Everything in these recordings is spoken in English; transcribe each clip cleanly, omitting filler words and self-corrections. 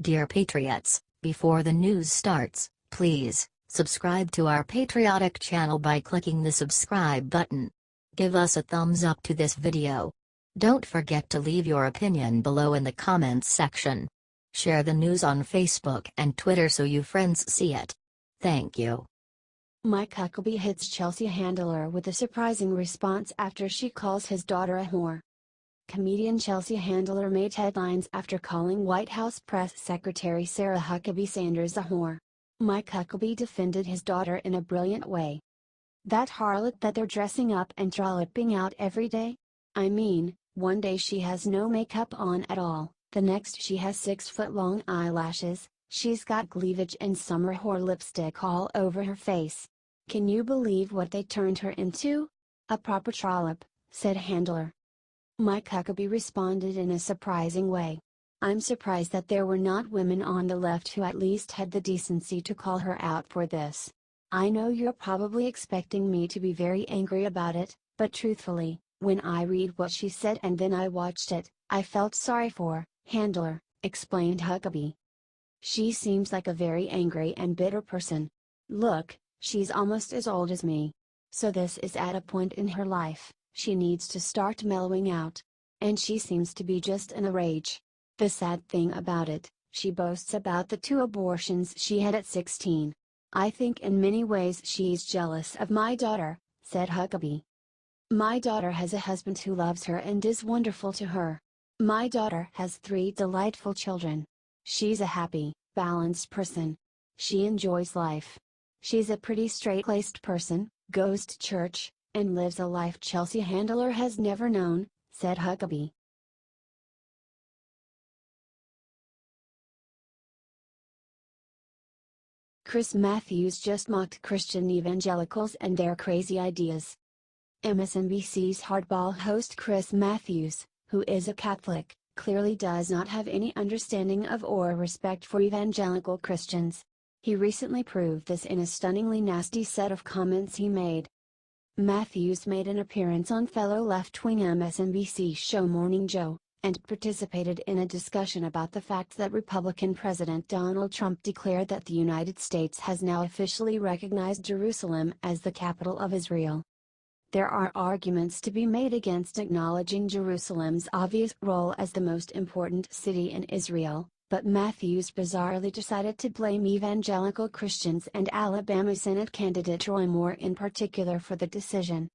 Dear Patriots, before the news starts, please subscribe to our patriotic channel by clicking the subscribe button. Give us a thumbs up to this video. Don't forget to leave your opinion below in the comments section. Share the news on Facebook and Twitter so you friends see it. Thank you. Mike Huckabee hits Chelsea Handler with a surprising response after she calls his daughter a whore. Comedian Chelsea Handler made headlines after calling White House Press Secretary Sarah Huckabee Sanders a whore. Mike Huckabee defended his daughter in a brilliant way. "That harlot that they're dressing up and trolloping out every day? I mean, one day she has no makeup on at all, the next she has 6-foot-long eyelashes, she's got cleavage and summer whore lipstick all over her face. Can you believe what they turned her into? A proper trollop," said Handler. Mike Huckabee responded in a surprising way. "I'm surprised that there were not women on the left who at least had the decency to call her out for this. I know you're probably expecting me to be very angry about it, but truthfully, when I read what she said and then I watched it, I felt sorry for Handler," explained Huckabee. "She seems like a very angry and bitter person. Look, she's almost as old as me. So this is at a point in her life, she needs to start mellowing out. And she seems to be just in a rage. The sad thing about it, she boasts about the 2 abortions she had at 16. I think in many ways she's jealous of my daughter," said Huckabee. "My daughter has a husband who loves her and is wonderful to her. My daughter has 3 delightful children. She's a happy, balanced person. She enjoys life. She's a pretty straight-laced person, goes to church, and lives a life Chelsea Handler has never known," said Huckabee. Chris Matthews just mocked Christian evangelicals and their crazy ideas. MSNBC's hardball host Chris Matthews, who is a Catholic, clearly does not have any understanding of or respect for evangelical Christians. He recently proved this in a stunningly nasty set of comments he made. Matthews made an appearance on fellow left-wing MSNBC show Morning Joe, and participated in a discussion about the fact that Republican President Donald Trump declared that the United States has now officially recognized Jerusalem as the capital of Israel. There are arguments to be made against acknowledging Jerusalem's obvious role as the most important city in Israel, but Matthews bizarrely decided to blame evangelical Christians and Alabama Senate candidate Roy Moore in particular for the decision.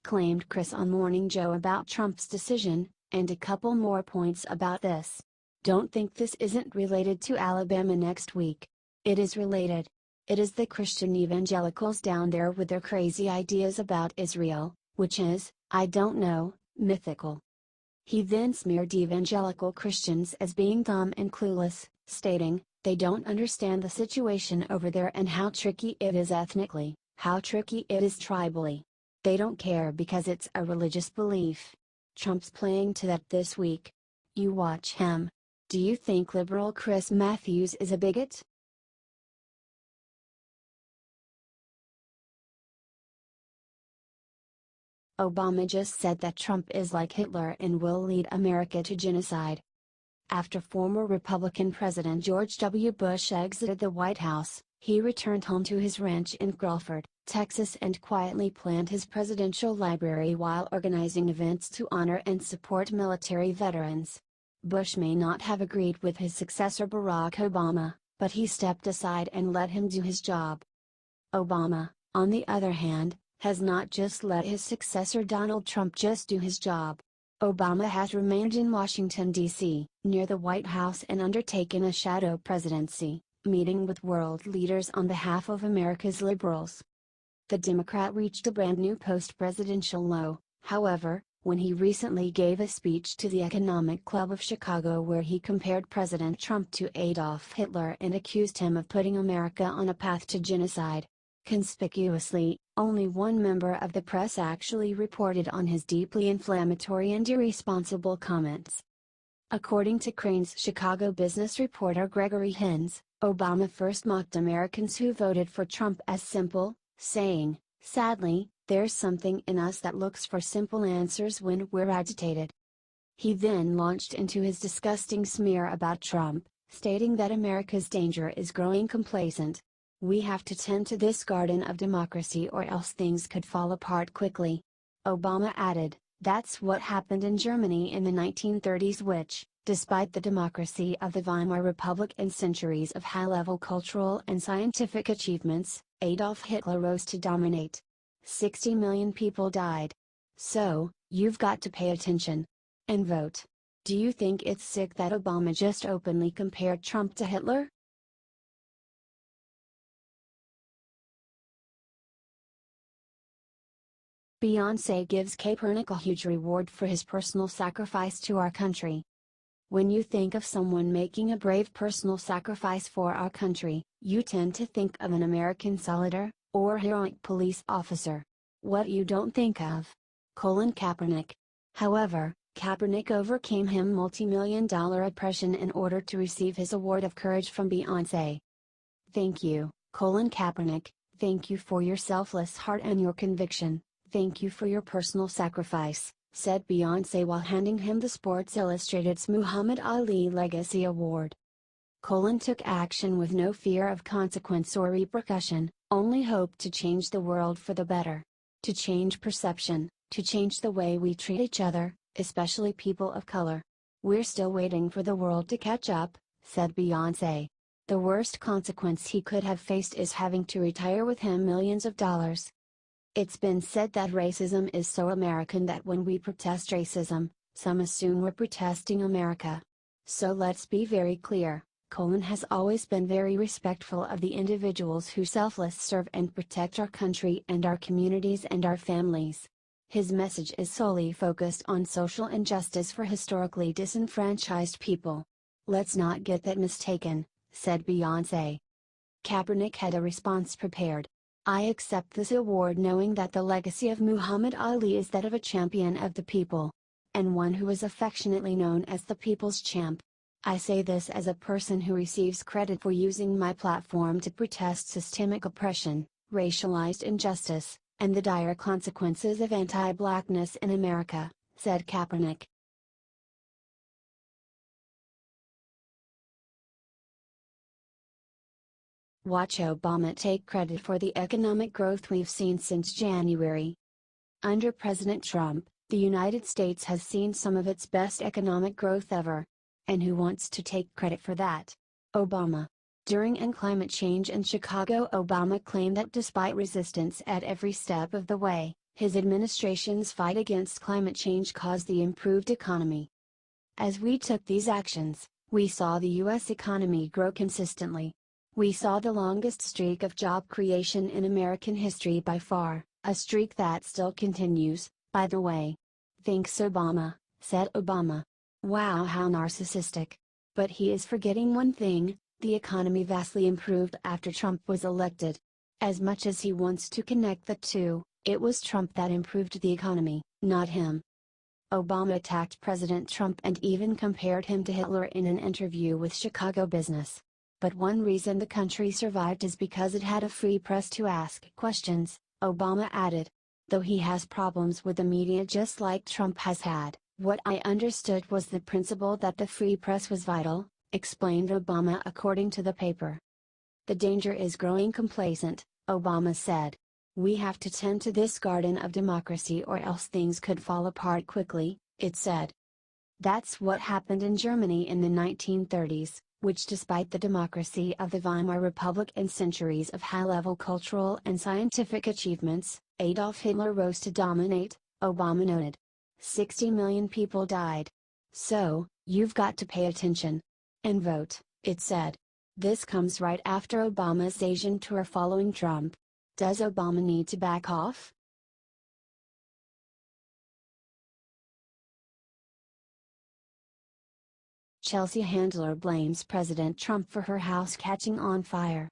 Claimed Chris on Morning Joe about Trump's decision, and a couple more points about this. "Don't think this isn't related to Alabama next week. It is related. It is the Christian evangelicals down there with their crazy ideas about Israel, which is, I don't know, mythical." He then smeared evangelical Christians as being dumb and clueless, stating, "They don't understand the situation over there and how tricky it is ethnically, how tricky it is tribally. They don't care because it's a religious belief. Trump's playing to that this week. You watch him. Do you think liberal Chris Matthews is a bigot?" Obama just said that Trump is like Hitler and will lead America to genocide. After former Republican President George W. Bush exited the White House, he returned home to his ranch in Crawford, Texas and quietly planned his presidential library while organizing events to honor and support military veterans. Bush may not have agreed with his successor Barack Obama, but he stepped aside and let him do his job. Obama, on the other hand, has not just let his successor Donald Trump just do his job. Obama has remained in Washington, D.C., near the White House and undertaken a shadow presidency, meeting with world leaders on behalf of America's liberals. The Democrat reached a brand new post-presidential low, however, when he recently gave a speech to the Economic Club of Chicago where he compared President Trump to Adolf Hitler and accused him of putting America on a path to genocide. Conspicuously, only one member of the press actually reported on his deeply inflammatory and irresponsible comments. According to Crain's Chicago business reporter Gregory Hines, Obama first mocked Americans who voted for Trump as simple, saying, "Sadly, there's something in us that looks for simple answers when we're agitated." He then launched into his disgusting smear about Trump, stating that America's danger is growing complacent. We have to tend to this garden of democracy or else things could fall apart quickly. Obama added, "That's what happened in Germany in the 1930s, which, despite the democracy of the Weimar Republic and centuries of high-level cultural and scientific achievements, Adolf Hitler rose to dominate. 60 million people died. So, you've got to pay attention. And vote." Do you think it's sick that Obama just openly compared Trump to Hitler? Beyoncé gives Kaepernick a huge reward for his personal sacrifice to our country. When you think of someone making a brave personal sacrifice for our country, you tend to think of an American soldier, or heroic police officer. What you don't think of? Colin Kaepernick. However, Kaepernick overcame him multi-million-dollar oppression in order to receive his award of courage from Beyoncé. "Thank you, Colin Kaepernick, thank you for your selfless heart and your conviction, thank you for your personal sacrifice," said Beyoncé while handing him the Sports Illustrated's Muhammad Ali Legacy Award. Colin took action with no fear of consequence or repercussion, only hope to change the world for the better. To change perception, to change the way we treat each other, especially people of color. "We're still waiting for the world to catch up," said Beyoncé. "The worst consequence he could have faced is having to retire with him millions of dollars." It's been said that racism is so American that when we protest racism, some assume we're protesting America. So let's be very clear, Colin has always been very respectful of the individuals who selfless serve and protect our country and our communities and our families. His message is solely focused on social injustice for historically disenfranchised people. "Let's not get that mistaken," said Beyoncé. Kaepernick had a response prepared. "I accept this award knowing that the legacy of Muhammad Ali is that of a champion of the people. And one who is affectionately known as the people's champ. I say this as a person who receives credit for using my platform to protest systemic oppression, racialized injustice, and the dire consequences of anti-blackness in America," said Kaepernick. Watch Obama take credit for the economic growth we've seen since January. Under President Trump, the United States has seen some of its best economic growth ever. And who wants to take credit for that? Obama. During climate change in Chicago, Obama claimed that despite resistance at every step of the way, his administration's fight against climate change caused the improved economy. As we took these actions, we saw the U.S. economy grow consistently. We saw the longest streak of job creation in American history by far, a streak that still continues, by the way. "Thanks Obama," said Obama. Wow, how narcissistic. But he is forgetting one thing: the economy vastly improved after Trump was elected. As much as he wants to connect the two, it was Trump that improved the economy, not him. Obama attacked President Trump and even compared him to Hitler in an interview with Chicago Business. But one reason the country survived is because it had a free press to ask questions, Obama added. Though he has problems with the media just like Trump has had, what I understood was the principle that the free press was vital, explained Obama according to the paper. "The danger is growing complacent," Obama said. "We have to tend to this garden of democracy or else things could fall apart quickly," it said. That's what happened in Germany in the 1930s, which despite the democracy of the Weimar Republic and centuries of high-level cultural and scientific achievements, Adolf Hitler rose to dominate, Obama noted. 60 million people died. So, you've got to pay attention. And vote, it said. This comes right after Obama's Asian tour following Trump. Does Obama need to back off? Chelsea handler blames President Trump for her house catching on fire.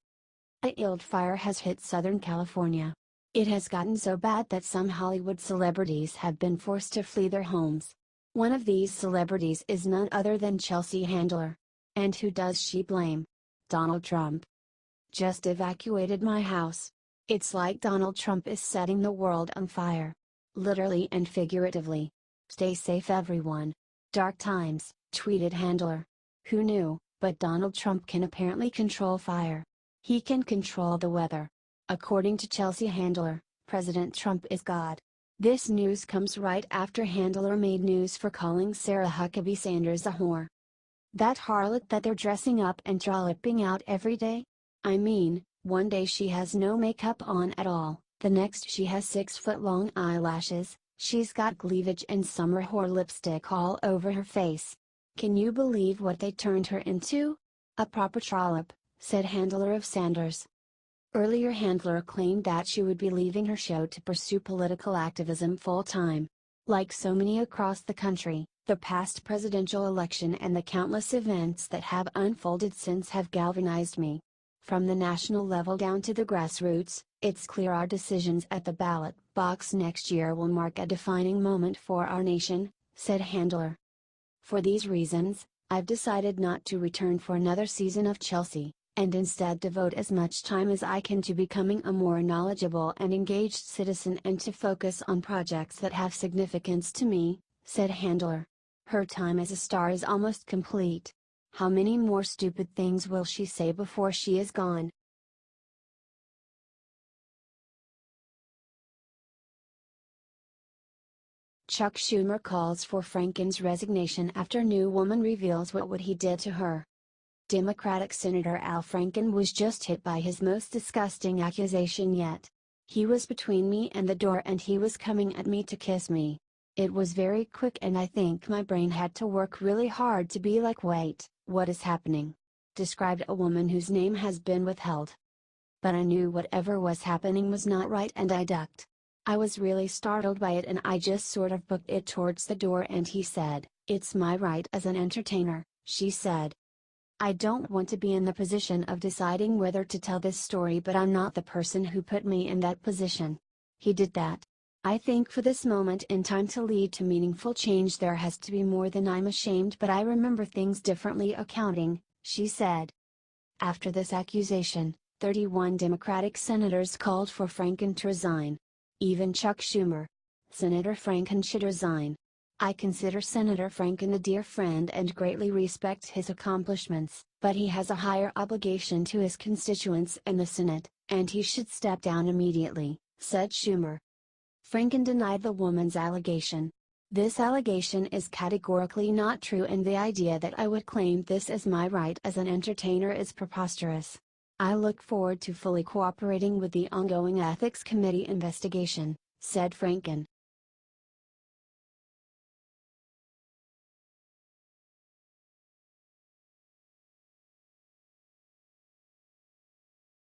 A wildfire has hit Southern California. It has gotten so bad that some Hollywood celebrities have been forced to flee their homes. One of these celebrities is none other than Chelsea Handler. And who does she blame? Donald Trump. "Just evacuated my house. It's like Donald Trump is setting the world on fire. Literally and figuratively. Stay safe everyone. Dark times," tweeted Handler. "Who knew? But Donald Trump can apparently control fire. He can control the weather. According to Chelsea Handler, President Trump is God. This news comes right after Handler made news for calling Sarah Huckabee Sanders a whore. That harlot that they're dressing up and trolloping out every day? I mean, one day she has no makeup on at all, the next she has 6-foot-long eyelashes, she's got cleavage and summer whore lipstick all over her face. Can you believe what they turned her into? A proper trollop, said Handler of Sanders. Earlier Handler claimed that she would be leaving her show to pursue political activism full-time. Like so many across the country, the past presidential election and the countless events that have unfolded since have galvanized me. From the national level down to the grassroots, it's clear our decisions at the ballot box next year will mark a defining moment for our nation, said Handler. For these reasons, I've decided not to return for another season of Chelsea, and instead devote as much time as I can to becoming a more knowledgeable and engaged citizen and to focus on projects that have significance to me, said Handler. Her time as a star is almost complete. How many more stupid things will she say before she is gone? Chuck Schumer calls for Franken's resignation after new woman reveals what he did to her. Democratic Senator Al Franken was just hit by his most disgusting accusation yet. He was between me and the door and he was coming at me to kiss me. It was very quick and I think my brain had to work really hard to be like, wait, what is happening? Described a woman whose name has been withheld. But I knew whatever was happening was not right and I ducked. I was really startled by it and I just sort of booked it towards the door and he said, "It's my right as an entertainer," she said. I don't want to be in the position of deciding whether to tell this story, but I'm not the person who put me in that position. He did that. I think for this moment in time to lead to meaningful change there has to be more than I'm ashamed, but I remember things differently accounting, she said. After this accusation, 31 Democratic senators called for Franken to resign. Even Chuck Schumer. Senator Franken should resign. I consider Senator Franken a dear friend and greatly respect his accomplishments, but he has a higher obligation to his constituents and the Senate, and he should step down immediately, said Schumer. Franken denied the woman's allegation. This allegation is categorically not true and the idea that I would claim this as my right as an entertainer is preposterous. I look forward to fully cooperating with the ongoing Ethics Committee investigation, said Franken.